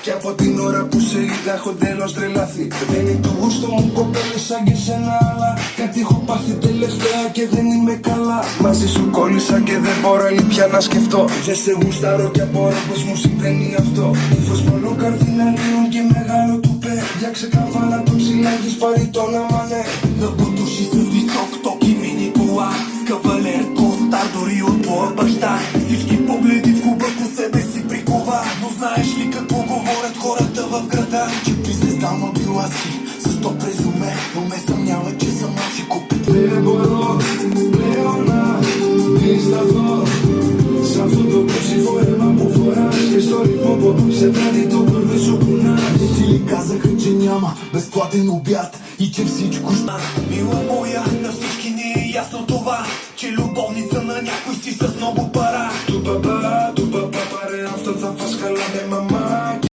Κι από την ώρα που σε είδα έχω τέλος τρελαθεί. Δεν είναι το γούστο μου κοπέλες σαν και σένα, αλλά κάτι έχω πάθει τελευταία και δεν είμαι καλά. Μαζί σου κόλλησα και δεν μπορώ πια να σκεφτώ. Δεν σε γουστάρω και απορώ πως μου συμβαίνει αυτό. Ύφος πολλών καρδιναλίων και μεγάλο τουπέ. Για ξεκαβάλα το ψηλά έχεις πάρει τον αμανέ. Набуто și с висок ток и мини кола с кавалер, костар, дори отбор баща. Всички погледи в клуба по себе си прикова. Но знаеш ли какво говорят хората в града? Че при звезда ма била си с топ резюме, но ме съмнява, че съм аз и купит. Δεν μπορώ πλέον να δισταθώ σ' αυτό το κρύψιμο αίμα που φοράς και στο ρυθμό που σε βράδυ το κορμί σου κουνάς. Ти ли казаха, че няма безплатен обяд и че всичко ще... Мила моя, на всички ни е ясно това, че любовница на някой си с много пара. Του παπά, παρέα αυτό θα φας καλά με μαμά.